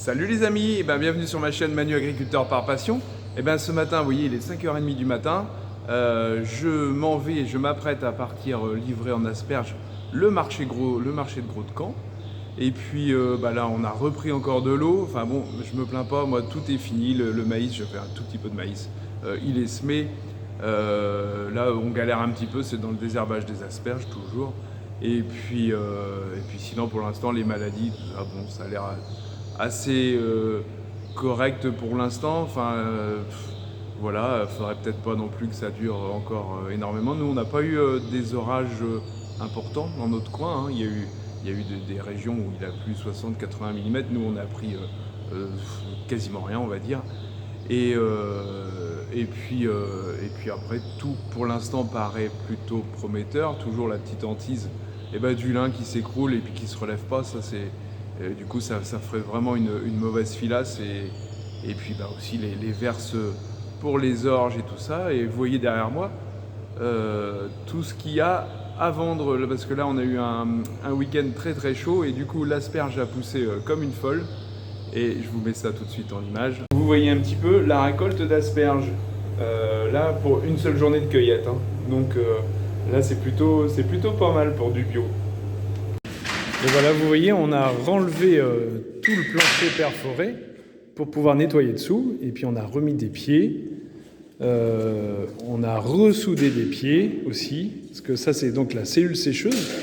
Salut les amis, bienvenue sur ma chaîne Manu Agriculteur par Passion. Ce matin, vous voyez, il est 5h30 du matin. Je m'apprête à partir livrer en asperges le marché de gros de Caen. Et puis là, on a repris encore de l'eau. Enfin bon, je me plains pas, moi tout est fini. Le maïs, je fais un tout petit peu de maïs. Il est semé. Là, on galère un petit peu, c'est dans le désherbage des asperges toujours. Et puis sinon, pour l'instant, les maladies, tout ça, bon, ça a l'air assez correct pour l'instant. Voilà, faudrait peut-être pas non plus que ça dure encore énormément. Nous, on n'a pas eu des orages importants dans notre coin. Il y a eu des régions où il a plu 60-80 mm. Nous, on a pris quasiment rien, on va dire. Et puis après, tout pour l'instant paraît plutôt prometteur. Toujours la petite hantise du lin qui s'écroule et puis qui se relève pas. Ça, du coup, ça ferait vraiment une mauvaise filasse. Et puis aussi les verses pour les orges et tout ça. Et vous voyez derrière moi tout ce qu'il y a à vendre. Parce que là, on a eu un week-end très très chaud. Et du coup, l'asperge a poussé comme une folle. Et je vous mets ça tout de suite en image. Vous voyez un petit peu la récolte d'asperges. Là, pour une seule journée de cueillette. Donc là, c'est plutôt pas mal pour du bio. Et voilà, vous voyez, on a renlevé tout le plancher perforé pour pouvoir nettoyer dessous. Et puis on a remis des pieds. On a ressoudé des pieds aussi. Parce que ça, c'est donc la cellule sécheuse.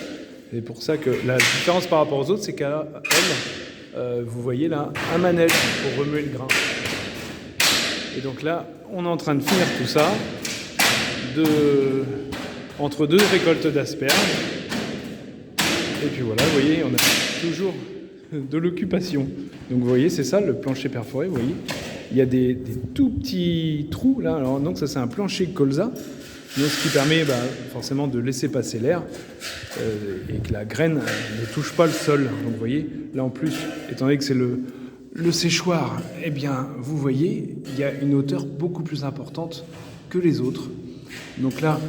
Et pour ça que la différence par rapport aux autres, c'est qu'elle, vous voyez là, un manège pour remuer le grain. Et donc là, on est en train de finir tout ça entre deux récoltes d'asperges. Et puis voilà, vous voyez, on a toujours de l'occupation. Donc vous voyez, c'est ça le plancher perforé, vous voyez. Il y a des tout petits trous là. Alors, donc ça, c'est un plancher colza. Donc, ce qui permet forcément de laisser passer l'air et que la graine ne touche pas le sol. Donc vous voyez, là en plus, étant donné que c'est le séchoir, vous voyez, il y a une hauteur beaucoup plus importante que les autres. Donc là,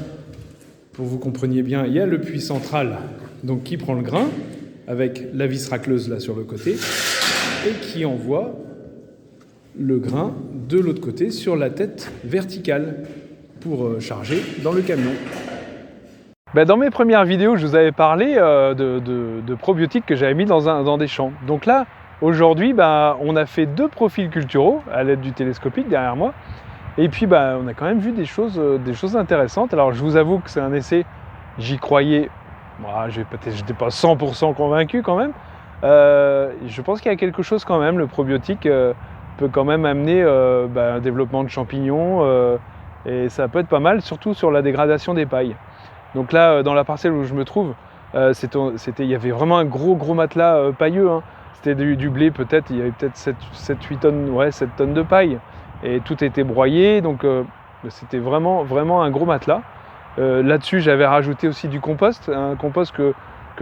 pour que vous compreniez bien, il y a le puits central donc, qui prend le grain avec la vis racleuse là sur le côté et qui envoie le grain de l'autre côté sur la tête verticale pour charger dans le camion. Dans mes premières vidéos, je vous avais parlé de probiotiques que j'avais mis dans des champs. Donc là, aujourd'hui, on a fait 2 profils culturaux à l'aide du télescopique derrière moi. Et puis, on a quand même vu des choses intéressantes. Alors, je vous avoue que c'est un essai, j'y croyais. Je n'étais pas 100% convaincu quand même. Je pense qu'il y a quelque chose quand même. Le probiotique peut quand même amener un développement de champignons. Et ça peut être pas mal, surtout sur la dégradation des pailles. Donc là, dans la parcelle où je me trouve, il y avait vraiment un gros matelas pailleux. C'était du blé peut-être, il y avait peut-être 7 tonnes de paille. Et tout était broyé, donc c'était vraiment un gros matelas. Là-dessus, j'avais rajouté aussi du compost, un compost que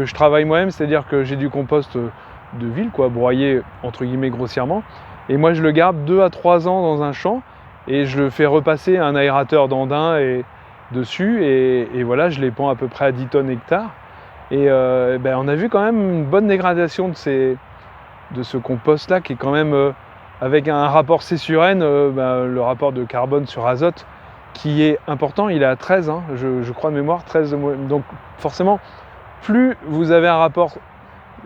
je travaille moi-même, c'est-à-dire que j'ai du compost de ville, broyé entre guillemets grossièrement. Et moi, je le garde 2 à 3 ans dans un champ. Et je le fais repasser un aérateur d'Andin dessus et voilà, je les pends à peu près à 10 tonnes hectare. Et on a vu quand même une bonne dégradation de ce compost-là qui est quand même avec un rapport C sur N, le rapport de carbone sur azote qui est important, il est à 13, je crois de mémoire, 13. Donc forcément, plus vous avez un rapport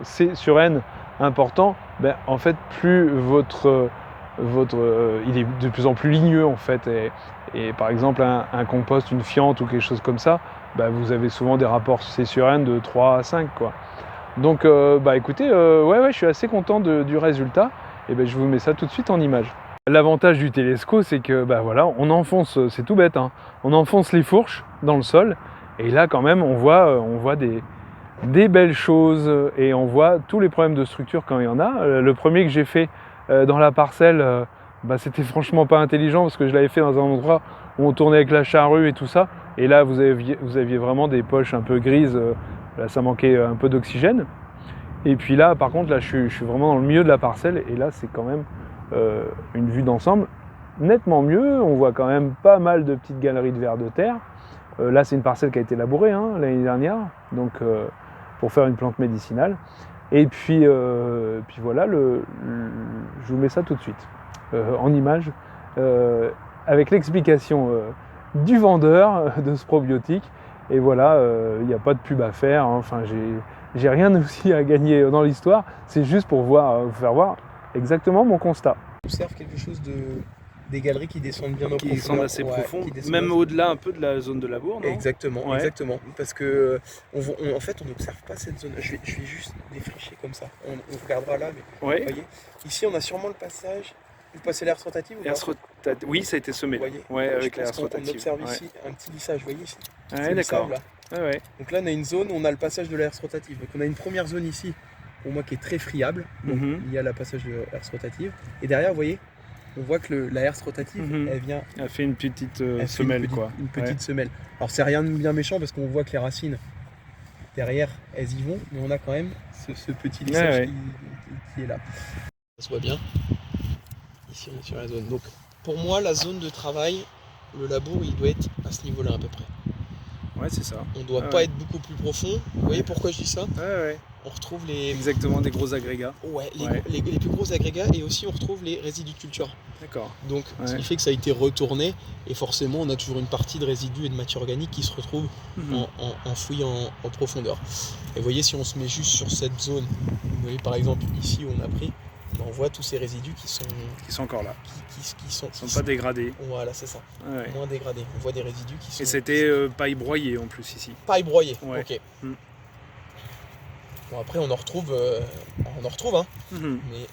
C sur N important, en fait, plus il est de plus en plus ligneux en fait et par exemple un compost, une fiente ou quelque chose comme ça, vous avez souvent des rapports C sur N de 3 à 5 quoi. Donc écoutez, je suis assez content du résultat et je vous mets ça tout de suite en image. L'avantage du télescope, c'est que on enfonce, c'est tout bête, on enfonce les fourches dans le sol et là quand même on voit des belles choses et on voit tous les problèmes de structure quand il y en a. Le premier que j'ai fait dans la parcelle, c'était franchement pas intelligent parce que je l'avais fait dans un endroit où on tournait avec la charrue et tout ça. Et là, vous aviez vraiment des poches un peu grises. Là, ça manquait un peu d'oxygène. Et puis là, par contre, là, je suis vraiment dans le milieu de la parcelle. Et là, c'est quand même une vue d'ensemble nettement mieux. On voit quand même pas mal de petites galeries de vers de terre. Là, c'est une parcelle qui a été labourée l'année dernière, donc pour faire une plante médicinale. Et puis voilà, je vous mets ça tout de suite en image avec l'explication du vendeur de ce probiotique. Et voilà, il n'y a pas de pub à faire, hein. Enfin, j'ai rien aussi à gagner dans l'histoire, c'est juste pour vous faire voir exactement mon constat. On observe quelque chose des galeries qui descendent bien en profondeur. Qui descendent assez profond, même au-della un peu de la zone de labour, non? Exactement, ouais. Exactement. Parce que en fait, on n'observe pas cette zone. Je vais juste défricher comme ça. On regardera là, mais ouais. Vous voyez, ici, on a sûrement le passage. Vous passez l'air rotative ou pas? Oui, ça a été semé. Vous voyez, ouais, avec l'air rotative. On observe ici un petit lissage, vous voyez ici. Ouais, d'accord. Ouais. Donc là, on a une zone où on a le passage de l'air rotative. Donc on a une première zone ici, pour moi, qui est très friable. Donc il y a le passage de l'air rotative. Et derrière, vous voyez, on voit que la herse rotative, elle fait une petite semelle, une petite semelle. Alors c'est rien de bien méchant parce qu'on voit que les racines derrière, elles y vont, mais on a quand même ce petit lissage qui est là. Ça se voit bien. Ici, on est sur la zone. Donc pour moi, la zone de travail, le labour, il doit être à ce niveau-là à peu près. Ouais, c'est ça. On ne doit pas être beaucoup plus profond. Vous voyez pourquoi je dis ça? On retrouve exactement des gros agrégats. Les plus gros agrégats, et aussi on retrouve les résidus de culture. D'accord. Donc ce qui fait que ça a été retourné, et forcément on a toujours une partie de résidus et de matière organique qui se retrouve enfouis en profondeur. Et vous voyez, si on se met juste sur cette zone, vous voyez par exemple ici où on a pris, on voit tous ces résidus qui sont encore là. Qui sont pas dégradés. Voilà, c'est ça. Moins dégradés. On voit des résidus qui sont... Et c'était paille broyée en plus ici. Paille broyée, ok. Bon, après on en retrouve, hein. Mais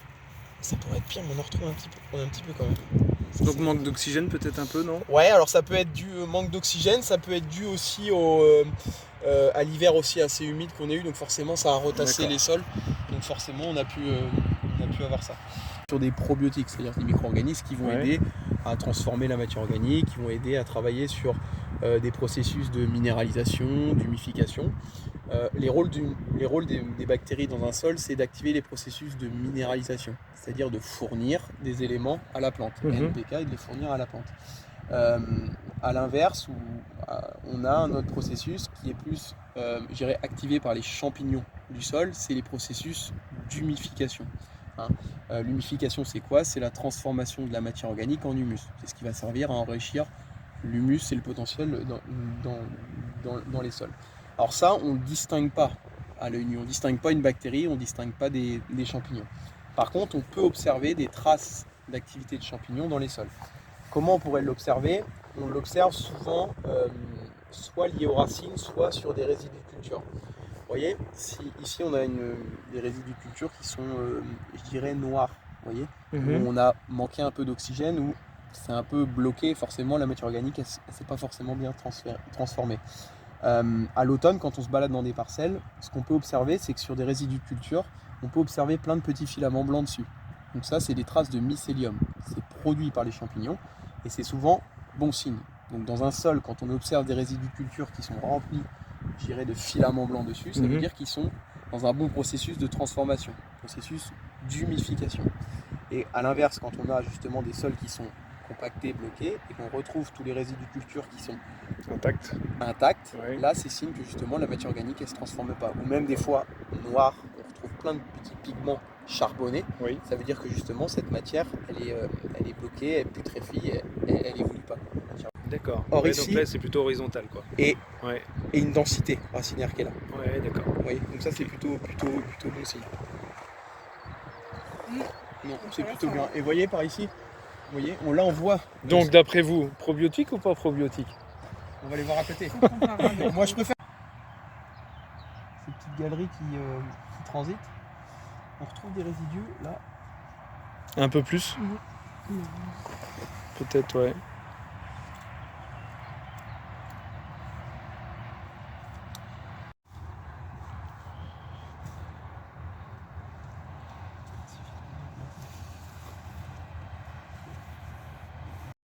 ça pourrait être pire, mais on en retrouve un petit peu quand même. Donc manque d'oxygène peut-être un peu, non? Ouais, alors ça peut être dû au manque d'oxygène, ça peut être dû aussi à l'hiver aussi assez humide qu'on a eu, donc forcément ça a retassé les sols, donc forcément on a pu avoir ça. Sur des probiotiques, c'est-à-dire des micro-organismes qui vont aider à transformer la matière organique, qui vont aider à travailler sur des processus de minéralisation, d'humification. Les rôles des bactéries dans un sol, c'est d'activer les processus de minéralisation, c'est-à-dire de fournir des éléments à la plante, NPK, et de les fournir à la plante. À l'inverse, on a un autre processus qui est plus activé par les champignons du sol, c'est les processus d'humification. L'humification, c'est quoi? C'est la transformation de la matière organique en humus. C'est ce qui va servir à enrichir l'humus et le potentiel dans les sols. Alors ça, on ne distingue pas à l'œil nu, on ne distingue pas une bactérie, on ne distingue pas des champignons. Par contre, on peut observer des traces d'activité de champignons dans les sols. Comment on pourrait l'observer? On l'observe souvent soit lié aux racines, soit sur des résidus de culture. Vous voyez, ici on a des résidus de culture qui sont, je dirais, noirs. Vous voyez, où on a manqué un peu d'oxygène, où c'est un peu bloqué, forcément la matière organique, elle ne s'est pas forcément bien transformée. À l'automne, quand on se balade dans des parcelles, ce qu'on peut observer, c'est que sur des résidus de culture, on peut observer plein de petits filaments blancs dessus. Donc ça, c'est des traces de mycélium. C'est produit par les champignons et c'est souvent bon signe. Donc dans un sol, quand on observe des résidus de culture qui sont remplis, je dirais, de filaments blancs dessus, ça veut dire qu'ils sont dans un bon processus de transformation, processus d'humification. Et à l'inverse, quand on a justement des sols qui sont compactés, bloqués, et qu'on retrouve tous les résidus de culture qui sont intacts, là c'est signe que justement la matière organique elle se transforme pas. Ou même des fois noire, on retrouve plein de petits pigments charbonnés, ça veut dire que justement cette matière elle est bloquée, elle putréfie, elle évolue pas. D'accord. Or ici, donc là c'est plutôt horizontal quoi. Et une densité racinaire qui est là. Ouais, d'accord. Donc ça c'est plutôt bon signe. Non, c'est plutôt bien. Et voyez par ici, là on voit. Donc d'après vous, probiotique ou pas probiotique? On va les voir à côté. Moi je préfère. Ces petites galeries qui transitent, on retrouve des résidus là. Un peu plus Peut-être, ouais.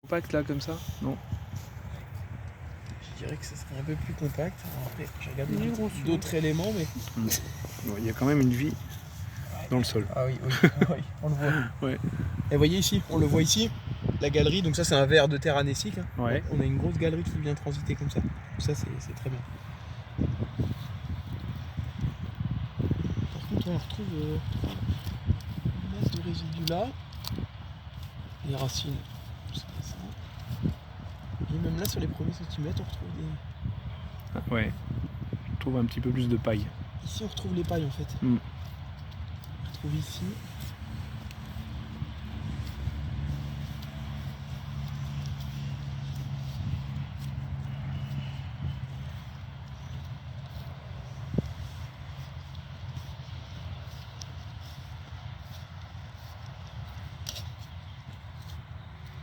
Compact là comme ça? Non. Je dirais que ça serait un peu plus compact. Alors après, j'ai regardé d'autres éléments, mais. Il y a quand même une vie dans le sol. Ah oui, on le voit. Et vous voyez ici, on le voit ici, la galerie, donc ça c'est un ver de terre anécique. On a une grosse galerie qui vient transiter comme ça. Ça c'est très bien. Par contre, Après on retrouve une masse de résidus là. Les racines, c'est pas ça. Et même là sur les premiers centimètres on retrouve des... Ah, ouais, on trouve un petit peu plus de paille. Ici on retrouve les pailles en fait. Mm. On retrouve ici.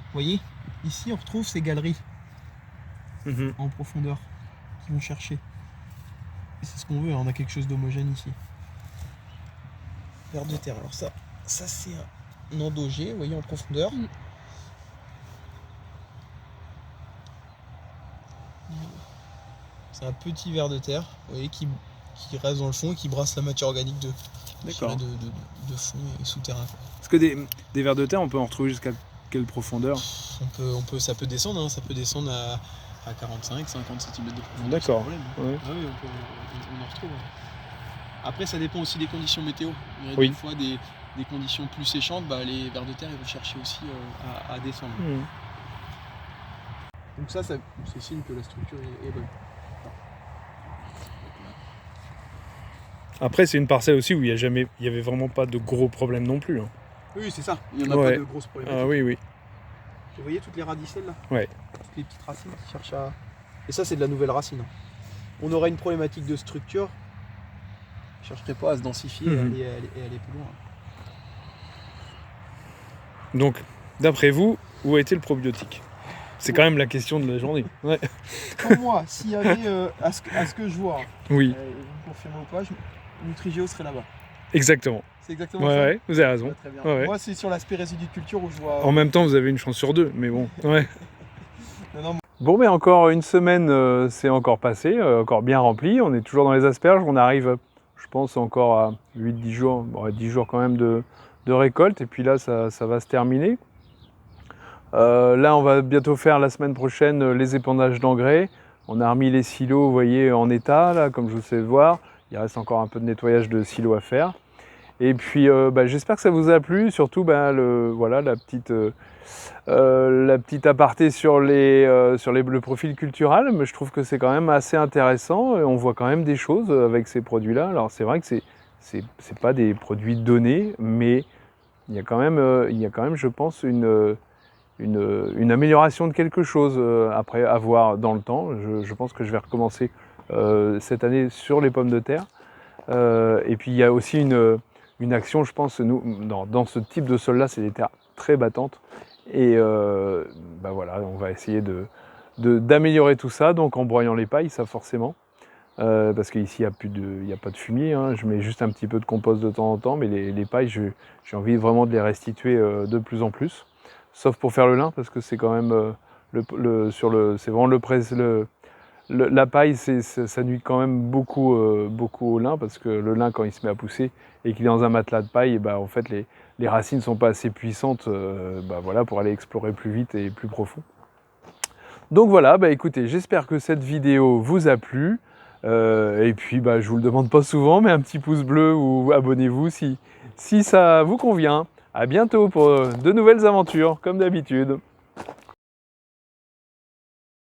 Vous voyez, ici on retrouve ces galeries en profondeur qui vont chercher. Et c'est ce qu'on veut, hein, on a quelque chose d'homogène ici. Vers de terre. Alors ça c'est un endogé, vous voyez, en profondeur. C'est un petit ver de terre, vous voyez, qui reste dans le fond et qui brasse la matière organique de fond et souterrain. Parce que des vers de terre, on peut en retrouver jusqu'à quelle profondeur? Ça peut descendre, hein, ça peut descendre à 45, 50 cm de profondeur. D'accord. Ouais. Ah oui, on en retrouve. Après, ça dépend aussi des conditions météo. Il y a des fois des conditions plus séchantes, les vers de terre ils vont chercher aussi à descendre. Donc ça c'est signe que la structure est bonne. Après, c'est une parcelle aussi où il y avait vraiment pas de gros problèmes non plus. Hein. Oui, c'est ça. Il n'y en a pas de grosses problématiques. Ah oui. Vous voyez toutes les radicelles là? Ouais. Toutes les petites racines qui cherchent à... Et ça, c'est de la nouvelle racine. On aurait une problématique de structure. Je ne chercherais pas à se densifier et aller plus loin. Donc, d'après vous, où a été le probiotique? C'est quand même la question de la journée. Ouais. Pour moi, s'il y avait, à ce que je vois, oui. vous confirmez ou pas, Nutrigeo serait là-bas. Exactement. C'est exactement ça. Ouais, vous avez raison. Très bien. Ouais. Moi, c'est sur l'aspect résidu de culture où je vois... En même temps, vous avez une chance sur deux, mais bon. Ouais. non. Bon, mais encore une semaine, c'est encore passé, encore bien rempli. On est toujours dans les asperges. On arrive, je pense, encore à 8-10 jours. Bon, 10 jours quand même de récolte. Et puis là, ça va se terminer. Là, on va bientôt faire la semaine prochaine les épandages d'engrais. On a remis les silos, vous voyez, en état, là, comme je vous fais voir. Il reste encore un peu de nettoyage de silos à faire. Et puis, j'espère que ça vous a plu. Surtout, voilà, la petite aparté sur le profil cultural. Mais je trouve que c'est quand même assez intéressant. On voit quand même des choses avec ces produits-là. Alors, c'est vrai que c'est pas des produits donnés, mais il y a quand même, je pense, une amélioration de quelque chose après avoir dans le temps. Je pense que je vais recommencer cette année sur les pommes de terre. Et puis il y a aussi une action, je pense, nous, dans ce type de sol-là, c'est des terres très battantes. Et voilà, on va essayer d'améliorer tout ça, donc en broyant les pailles, ça forcément. Parce qu'ici, il n'y a pas de fumier, hein. Je mets juste un petit peu de compost de temps en temps, mais les pailles, j'ai envie vraiment de les restituer de plus en plus. Sauf pour faire le lin, parce que c'est quand même c'est vraiment la paille, ça nuit quand même beaucoup au lin, parce que le lin, quand il se met à pousser et qu'il est dans un matelas de paille, en fait, les racines ne sont pas assez puissantes voilà, pour aller explorer plus vite et plus profond. Donc voilà, écoutez, j'espère que cette vidéo vous a plu. Et puis, je vous le demande pas souvent, mais un petit pouce bleu ou abonnez-vous si ça vous convient. À bientôt pour de nouvelles aventures, comme d'habitude.